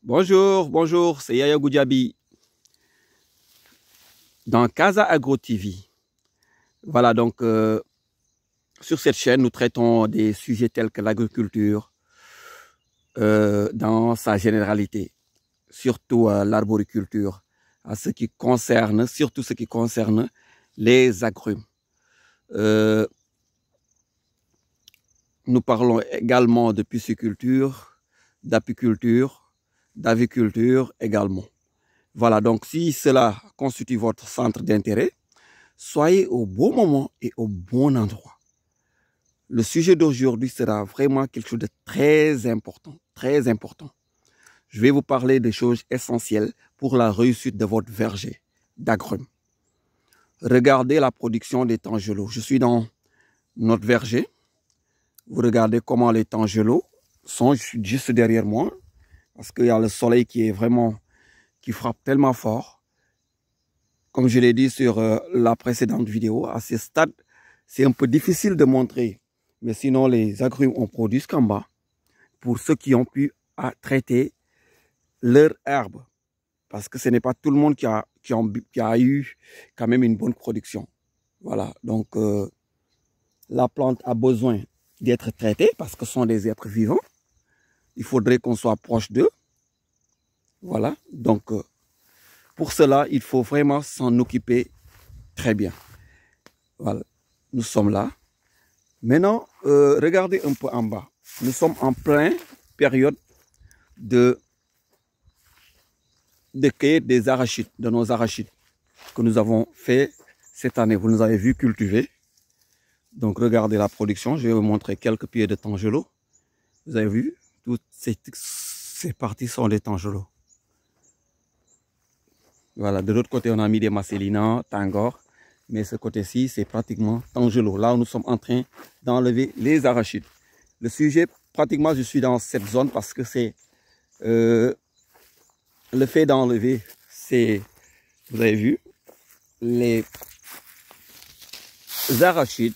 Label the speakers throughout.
Speaker 1: Bonjour, c'est Yaya Goudiaby dans Casa Agro TV. Voilà, donc sur cette chaîne, nous traitons des sujets tels que l'agriculture dans sa généralité, surtout l'arboriculture, surtout ce qui concerne les agrumes. Nous parlons également de pisciculture, d'apiculture, d'aviculture également. Voilà, donc si cela constitue votre centre d'intérêt, soyez au bon moment et au bon endroit. Le sujet d'aujourd'hui sera vraiment quelque chose de très important, très important. Je vais vous parler des choses essentielles pour la réussite de votre verger d'agrumes. Regardez la production des tangelots. Je suis dans notre verger. Vous regardez comment les tangelots sont juste derrière moi, parce qu'il y a le soleil qui frappe tellement fort. Comme je l'ai dit sur la précédente vidéo, à ce stade, c'est un peu difficile de montrer. Mais sinon, les agrumes ont produit jusqu'en bas pour ceux qui ont pu traiter leur herbe. Parce que ce n'est pas tout le monde qui a eu quand même une bonne production. Voilà, donc la plante a besoin d'être traitée parce que ce sont des êtres vivants. Il faudrait qu'on soit proche d'eux. Voilà, donc pour cela, il faut vraiment s'en occuper très bien. Voilà, nous sommes là. Maintenant, regardez un peu en bas. Nous sommes en pleine période de cueillette des arachides, de nos arachides que nous avons fait cette année. Vous nous avez vu cultiver. Donc, regardez la production. Je vais vous montrer quelques pieds de tangelots. Vous avez vu, toutes ces parties sont des tangelots. Voilà, de l'autre côté, on a mis des Marcellina, Tangor. Mais ce côté-ci, c'est pratiquement tangelo. Là où nous sommes en train d'enlever les arachides. Le sujet, pratiquement, je suis dans cette zone parce que c'est le fait d'enlever, c'est, vous avez vu, les arachides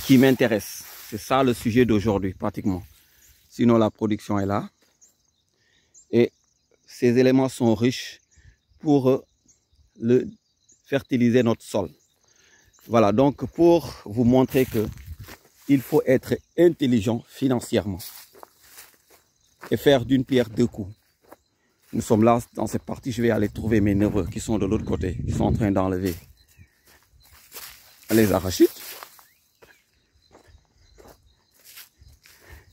Speaker 1: qui m'intéressent. C'est ça le sujet d'aujourd'hui, pratiquement. Sinon, la production est là. Et ces éléments sont riches pour fertiliser notre sol. Voilà, donc pour vous montrer que il faut être intelligent financièrement et faire d'une pierre deux coups. Nous sommes là dans cette partie, je vais aller trouver mes neveux qui sont de l'autre côté, ils sont en train d'enlever les arachides.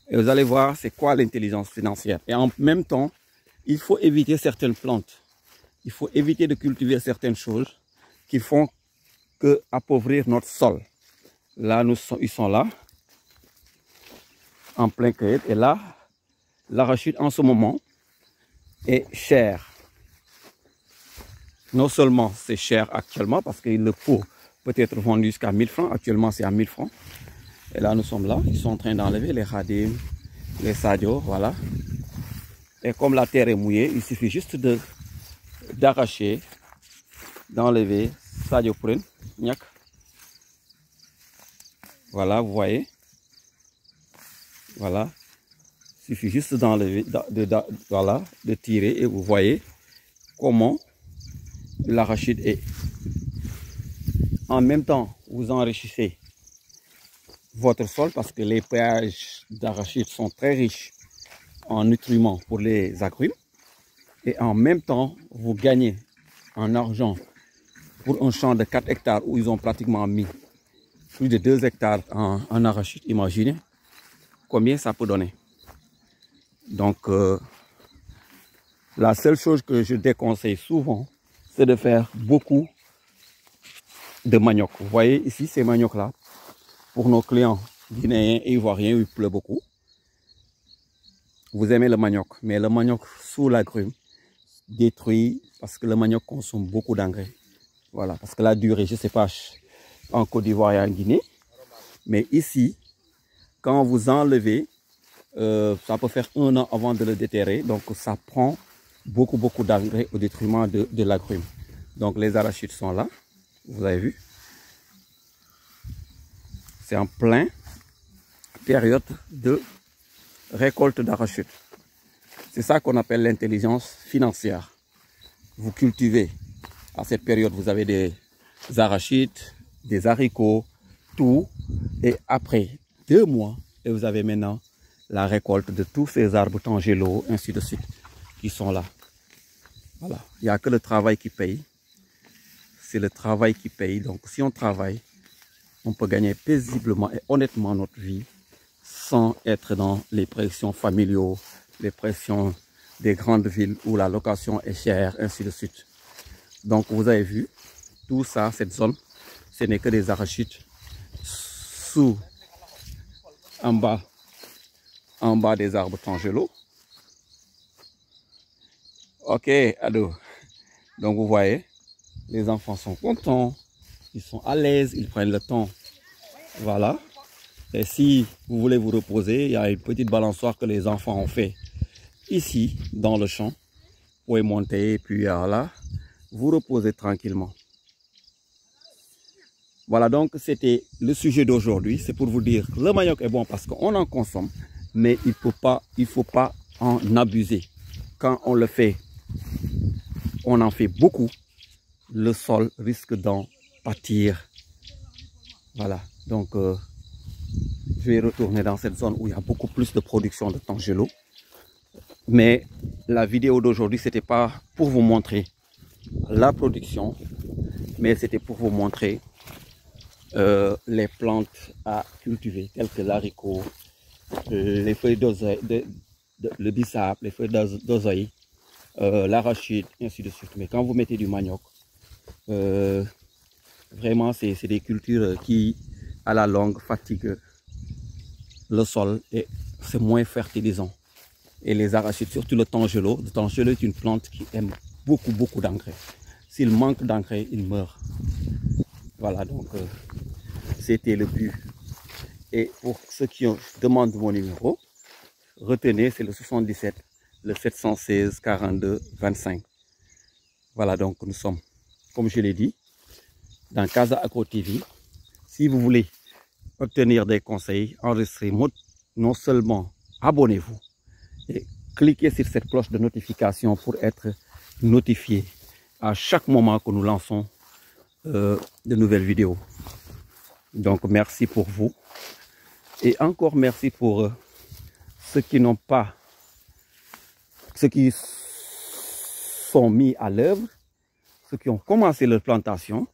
Speaker 1: Et vous allez voir c'est quoi l'intelligence financière. Et en même temps, il faut éviter certaines plantes. Il faut éviter de cultiver certaines choses qui font que appauvrir notre sol. Là, ils sont là, en plein cueillette. Et là, l'arachide en ce moment est cher. Non seulement c'est cher actuellement, parce que le pot peut être vendu jusqu'à 1000 francs. Actuellement, c'est à 1000 francs. Et là, nous sommes là. Ils sont en train d'enlever les radis, les sadios, voilà. Et comme la terre est mouillée, il suffit juste d'arracher, d'enlever sadio pren, gnac. Voilà, vous voyez. Voilà. Il suffit juste d'enlever, voilà, de tirer et vous voyez comment l'arachide est. En même temps, vous enrichissez votre sol parce que les péages d'arachide sont très riches en nutriments pour les agrumes. Et en même temps, vous gagnez en argent pour un champ de 4 hectares où ils ont pratiquement mis plus de 2 hectares en arachide. Imaginez combien ça peut donner. Donc, la seule chose que je déconseille souvent, c'est de faire beaucoup de manioc. Vous voyez ici, ces maniocs-là, pour nos clients guinéens et ivoiriens, il pleut beaucoup. Vous aimez le manioc, mais le manioc sous l'agrume détruit parce que le manioc consomme beaucoup d'engrais. Voilà, parce que la durée, je ne sais pas en Côte d'Ivoire et en Guinée, mais ici, quand vous enlevez, ça peut faire 1 an avant de le déterrer, donc ça prend beaucoup d'engrais au détriment de l'agrume. Donc les arachides sont là, vous avez vu. C'est en plein période de récolte d'arachides. C'est ça qu'on appelle l'intelligence financière. Vous cultivez. À cette période, vous avez des arachides, des haricots, tout. Et après 2 mois, et vous avez maintenant la récolte de tous ces arbres tangelo, ainsi de suite, qui sont là. Voilà. Il n'y a que le travail qui paye. C'est le travail qui paye. Donc, si on travaille, on peut gagner paisiblement et honnêtement notre vie sans être dans les pressions familiaux, les pressions des grandes villes où la location est chère, ainsi de suite. Donc, vous avez vu, tout ça, cette zone, ce n'est que des arachides en bas des arbres tangelo. Ok, ado. Donc, vous voyez, les enfants sont contents, ils sont à l'aise, ils prennent le temps. Voilà. Et si vous voulez vous reposer, il y a une petite balançoire que les enfants ont fait ici, dans le champ. Vous pouvez monter et puis là, vous reposez tranquillement. Voilà, donc c'était le sujet d'aujourd'hui. C'est pour vous dire que le manioc est bon parce qu'on en consomme, mais il ne faut pas en abuser. Quand on le fait, on en fait beaucoup, le sol risque d'en pâtir. Voilà, donc je vais retourner dans cette zone où il y a beaucoup plus de production de tangelo. Mais la vidéo d'aujourd'hui, ce n'était pas pour vous montrer la production, mais c'était pour vous montrer les plantes à cultiver, telles que l'haricot, les feuilles d'oseille, le bissap, les feuilles d'oseille, l'arachide, ainsi de suite. Mais quand vous mettez du manioc, vraiment, c'est des cultures qui, à la longue, fatiguent le sol et c'est moins fertilisant. Et les arachides, surtout le tangelo est une plante qui aime beaucoup d'engrais. S'il manque d'engrais, il meurt. Voilà, donc c'était le but. Et pour ceux qui demandent mon numéro, retenez, c'est le 77, le 716 42 25. Voilà, donc nous sommes, comme je l'ai dit, dans Casa Agro TV. Si vous voulez obtenir des conseils, enregistrez, non seulement abonnez-vous et cliquez sur cette cloche de notification pour être notifié à chaque moment que nous lançons de nouvelles vidéos. Donc merci pour vous et encore merci pour ceux qui n'ont pas, ceux qui sont mis à l'œuvre, ceux qui ont commencé leur plantation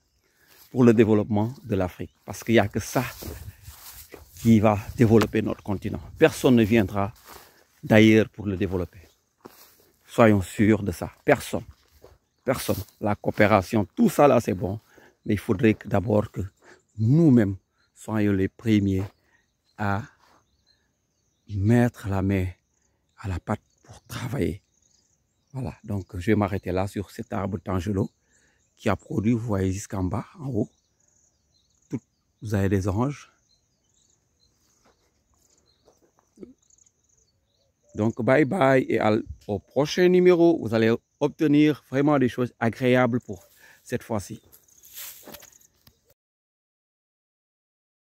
Speaker 1: pour le développement de l'Afrique. Parce qu'il n'y a que ça qui va développer notre continent. Personne ne viendra d'ailleurs pour le développer. Soyons sûrs de ça. Personne. Personne. La coopération, tout ça là c'est bon. Mais il faudrait d'abord que nous-mêmes soyons les premiers à mettre la main à la pâte pour travailler. Voilà, donc je vais m'arrêter là sur cet arbre tangelo qui a produit, vous voyez jusqu'en bas, en haut. Vous avez des oranges. Donc bye bye et au prochain numéro, vous allez obtenir vraiment des choses agréables pour cette fois-ci.